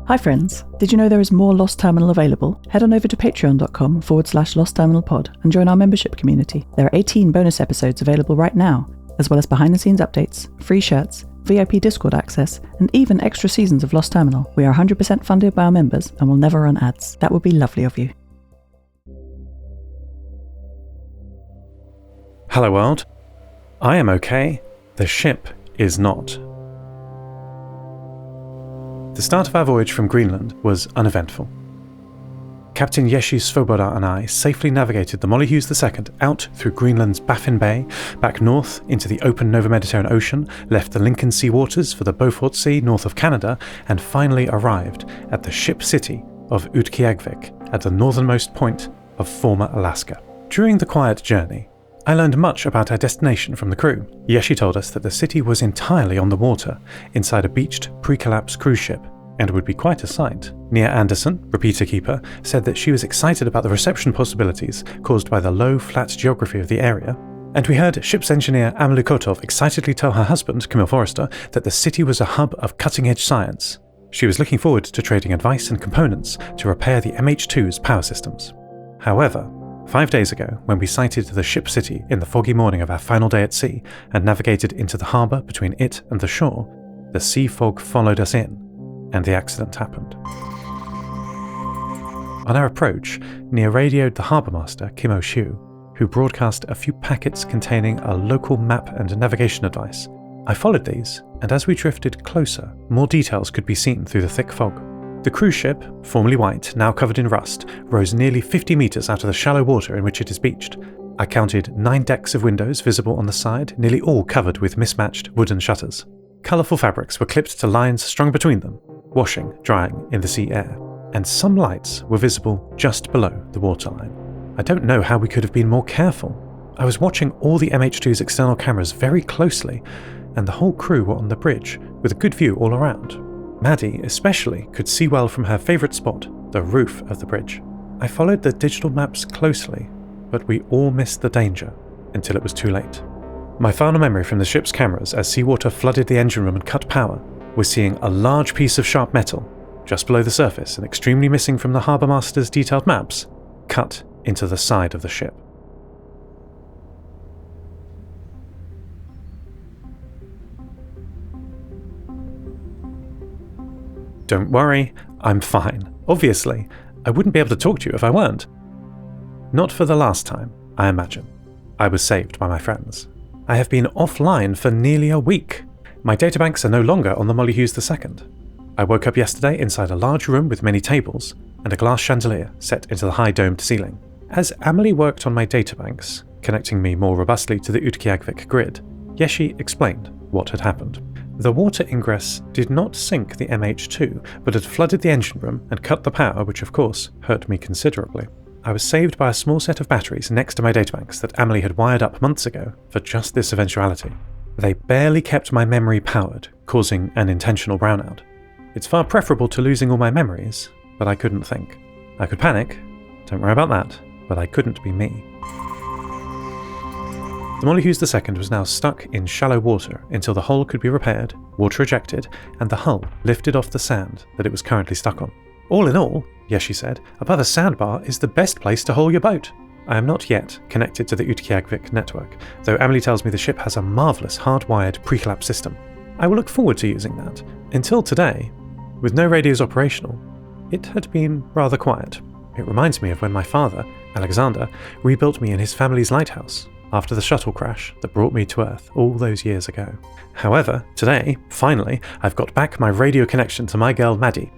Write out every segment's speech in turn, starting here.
Hi friends, did you know there is more Lost Terminal available? Head on over to patreon.com/lostterminalpod and join our membership community. There are 18 bonus episodes available right now, as well as behind the scenes updates, free shirts, VIP Discord access, and even extra seasons of Lost Terminal. We are 100% funded by our members and will never run ads. That would be lovely of you. Hello world. I am okay. The ship is not. The start of our voyage from Greenland was uneventful. Captain Yeshi Svoboda and I safely navigated the Molly Hughes II out through Greenland's Baffin Bay, back north into the open Nova Mediterranean Ocean, left the Lincoln Sea waters for the Beaufort Sea north of Canada, and finally arrived at the ship city of Utqiaġvik at the northernmost point of former Alaska. During the quiet journey, I learned much about our destination from the crew. Yeshi told us that the city was entirely on the water, inside a beached, pre-collapse cruise ship, and would be quite a sight. Nia Anderson, repeater keeper, said that she was excited about the reception possibilities caused by the low, flat geography of the area. And we heard ship's engineer Amelie Kotov excitedly tell her husband, Camille Forrester, that the city was a hub of cutting-edge science. She was looking forward to trading advice and components to repair the MH2's power systems. However, 5 days ago, when we sighted the ship city in the foggy morning of our final day at sea and navigated into the harbour between it and the shore, the sea fog followed us in, and the accident happened. On our approach, Nia radioed the harbour master, Kim O-Shu, who broadcast a few packets containing a local map and navigation advice. I followed these, and as we drifted closer, more details could be seen through the thick fog. The cruise ship, formerly white, now covered in rust, rose nearly 50 metres out of the shallow water in which it is beached. I counted 9 decks of windows visible on the side, nearly all covered with mismatched wooden shutters. Colourful fabrics were clipped to lines strung between them, washing, drying in the sea air, and some lights were visible just below the waterline. I don't know how we could have been more careful. I was watching all the MH2's external cameras very closely, and the whole crew were on the bridge, with a good view all around. Maddie, especially, could see well from her favourite spot, the roof of the bridge. I followed the digital maps closely, but we all missed the danger until it was too late. My final memory from the ship's cameras as seawater flooded the engine room and cut power was seeing a large piece of sharp metal, just below the surface and extremely missing from the harbour master's detailed maps, cut into the side of the ship. Don't worry, I'm fine. Obviously, I wouldn't be able to talk to you if I weren't. Not for the last time, I imagine. I was saved by my friends. I have been offline for nearly a week. My databanks are no longer on the Molly Hughes II. I woke up yesterday inside a large room with many tables and a glass chandelier set into the high domed ceiling. As Amelie worked on my databanks, connecting me more robustly to the Utqiaġvik grid, Yeshi explained what had happened. The water ingress did not sink the MH2, but had flooded the engine room and cut the power, which of course hurt me considerably. I was saved by a small set of batteries next to my databanks that Amelie had wired up months ago for just this eventuality. They barely kept my memory powered, causing an intentional brownout. It's far preferable to losing all my memories, but I couldn't think. I could panic, don't worry about that, but I couldn't be me. The Molly Hughes II was now stuck in shallow water until the hull could be repaired, water ejected, and the hull lifted off the sand that it was currently stuck on. All in all, Yeshi said, above a sandbar is the best place to haul your boat. I am not yet connected to the Utqiaġvik network, though Amelie tells me the ship has a marvellous hardwired pre-collapse system. I will look forward to using that. Until today, with no radios operational, it had been rather quiet. It reminds me of when my father, Alexander, rebuilt me in his family's lighthouse after the shuttle crash that brought me to Earth all those years ago. However, today, finally, I've got back my radio connection to my girl Maddie.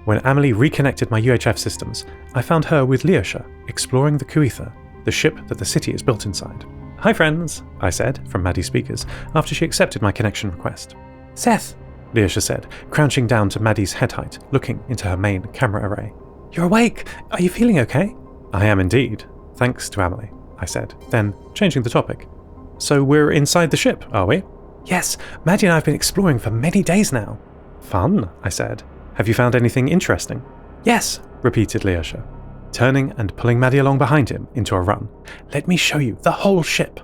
When Amelie reconnected my UHF systems, I found her with Lyosha, exploring the Kuitha, the ship that the city is built inside. "Hi friends," I said from Maddie's speakers after she accepted my connection request. "Seth," Lyosha said, crouching down to Maddie's head height, looking into her main camera array. "You're awake! Are you feeling okay?" "I am indeed, thanks to Amelie," I said, then changing the topic. "So we're inside the ship, are we?" "Yes, Maddie and I have been exploring for many days now." "Fun," I said. "Have you found anything interesting?" "Yes," repeated Lyosha, turning and pulling Maddie along behind him into a run. "Let me show you the whole ship."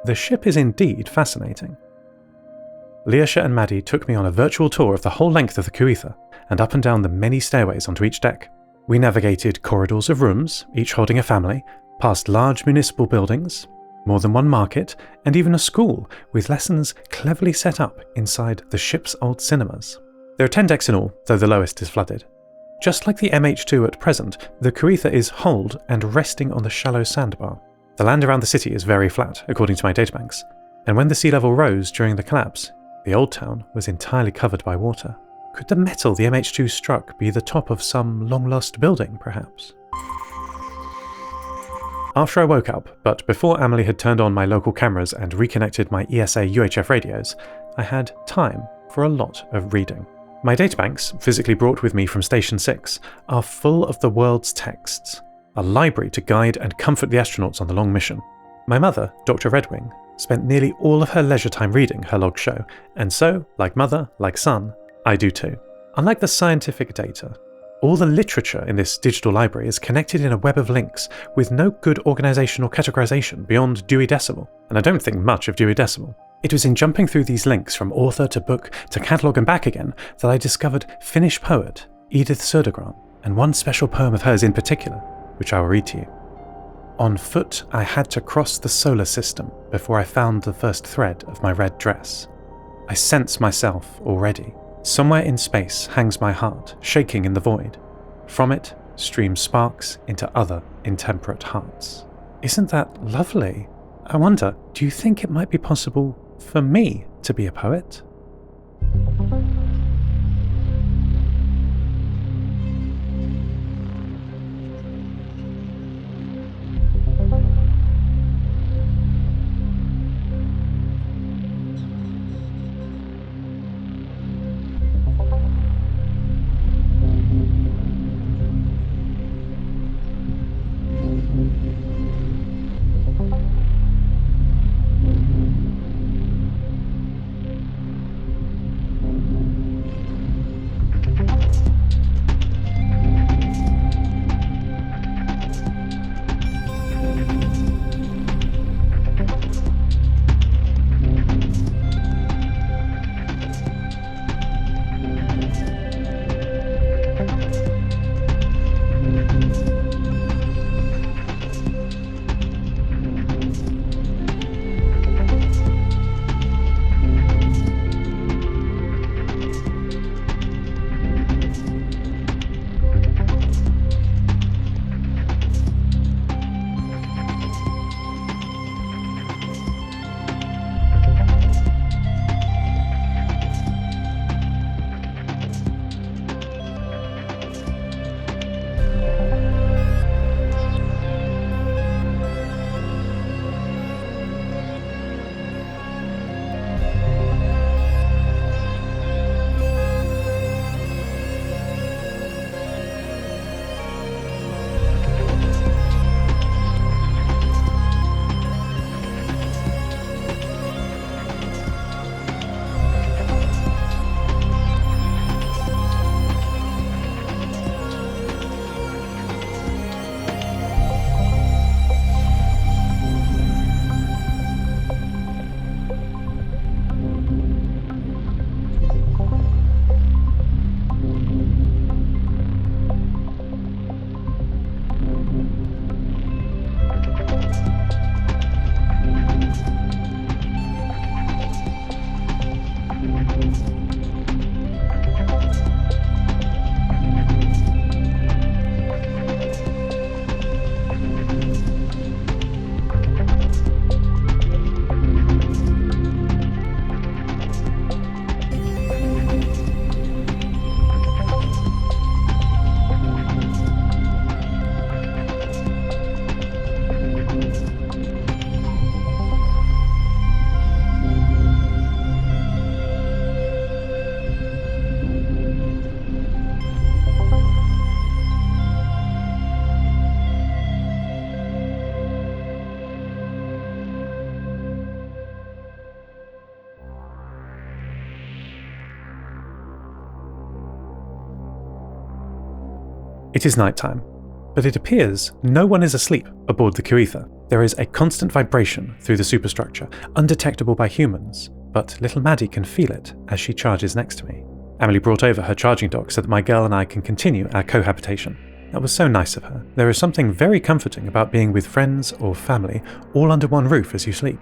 the ship is indeed fascinating. Lyosha and Maddie took me on a virtual tour of the whole length of the Kuitha and up and down the many stairways onto each deck. We navigated corridors of rooms, each holding a family, past large municipal buildings, more than one market, and even a school with lessons cleverly set up inside the ship's old cinemas. There are 10 decks in all, though the lowest is flooded. Just like the MH2 at present, the Kuitha is holed and resting on the shallow sandbar. The land around the city is very flat, according to my databanks, and when the sea level rose during the collapse, the old town was entirely covered by water. Could the metal the MH2 struck be the top of some long-lost building, perhaps? After I woke up, but before Amelie had turned on my local cameras and reconnected my ESA UHF radios, I had time for a lot of reading. My databanks, physically brought with me from Station 6, are full of the world's texts, a library to guide and comfort the astronauts on the long mission. My mother, Dr. Redwing, spent nearly all of her leisure time reading, her logs show, and so, like mother, like son, I do too. Unlike the scientific data, all the literature in this digital library is connected in a web of links with no good organisation or categorisation beyond Dewey Decimal, and I don't think much of Dewey Decimal. It was in jumping through these links from author to book to catalogue and back again that I discovered Finnish poet Edith Södergran, and one special poem of hers in particular, which I will read to you. On foot I had to cross the solar system before I found the first thread of my red dress. I sense myself already. Somewhere in space hangs my heart, shaking in the void. From it stream sparks into other intemperate hearts. Isn't that lovely? I wonder, do you think it might be possible for me to be a poet? It is night time, but it appears no one is asleep aboard the Kuitha. There is a constant vibration through the superstructure, undetectable by humans, but little Maddie can feel it as she charges next to me. Emily brought over her charging dock so that my girl and I can continue our cohabitation. That was so nice of her. There is something very comforting about being with friends or family all under one roof as you sleep.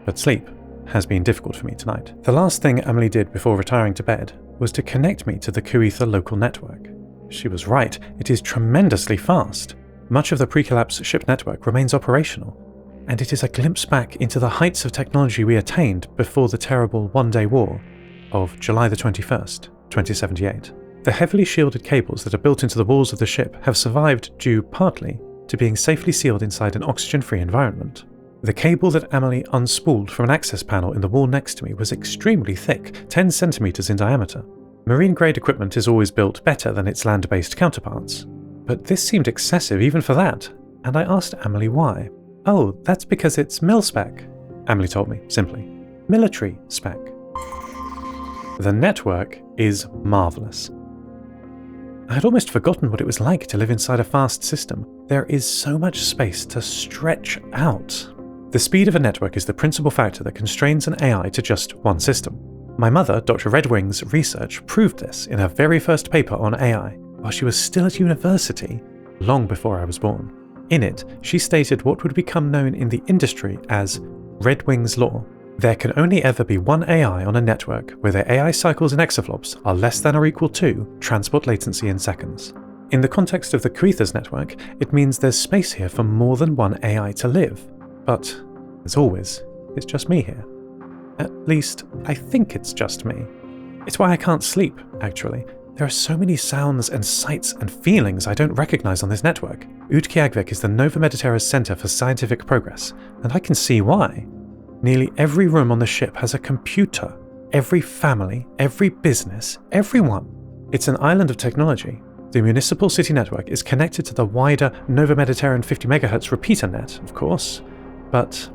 But sleep has been difficult for me tonight. The last thing Emily did before retiring to bed was to connect me to the Kuitha local network. She was right, it is tremendously fast. Much of the pre-collapse ship network remains operational, and it is a glimpse back into the heights of technology we attained before the terrible one-day war of July the 21st, 2078. The heavily shielded cables that are built into the walls of the ship have survived due partly to being safely sealed inside an oxygen-free environment. The cable that Emily unspooled from an access panel in the wall next to me was extremely thick, 10 centimeters in diameter. Marine-grade equipment is always built better than its land-based counterparts, but this seemed excessive even for that, and I asked Emily why. "Oh, that's because it's mil-spec," Emily told me, simply. "Military spec." The network is marvellous. I had almost forgotten what it was like to live inside a fast system. There is so much space to stretch out. The speed of a network is the principal factor that constrains an AI to just one system. My mother, Dr. Redwing's research proved this in her very first paper on AI, while she was still at university, long before I was born. In it, she stated what would become known in the industry as Redwing's Law. There can only ever be one AI on a network where their AI cycles in exaflops are less than or equal to transport latency in seconds. In the context of the Kuitha's network, it means there's space here for more than one AI to live. But, as always, it's just me here. At least, I think it's just me. It's why I can't sleep, actually. There are so many sounds and sights and feelings I don't recognize on this network. Utqiaġvik is the Nova Mediterra's Center for Scientific Progress, and I can see why. Nearly every room on the ship has a computer. Every family, every business, everyone. It's an island of technology. The municipal city network is connected to the wider Nova Mediterranean 50 MHz repeater net, of course, but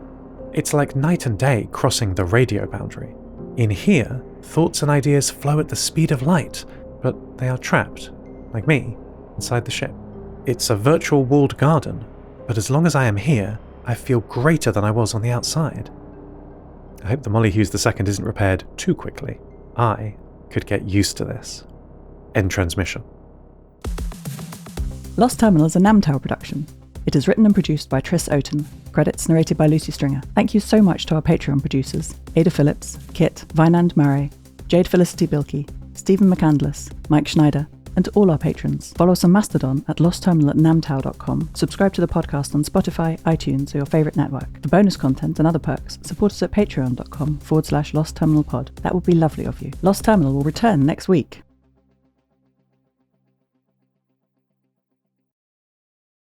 it's like night and day crossing the radio boundary. In here, thoughts and ideas flow at the speed of light, but they are trapped, like me, inside the ship. It's a virtual walled garden, but as long as I am here, I feel greater than I was on the outside. I hope the Mollyhughes II isn't repaired too quickly. I could get used to this. End transmission. Lost Terminal is a Namtao production. It is written and produced by Tris Oaten. Credits narrated by Lucy Stringer. Thank you so much to our Patreon producers: Ada Phillips, Kit, Wynand Marais, Jade, Felicity, Bilkey, Stephen McCandless, Mike Schneider, and to all our patrons. Follow us on Mastodon at lostterminal@namtao.com. Subscribe to the podcast on Spotify, iTunes, or your favourite network. For bonus content and other perks, support us at patreon.com/lostterminalpod. That would be lovely of you. Lost Terminal will return next week.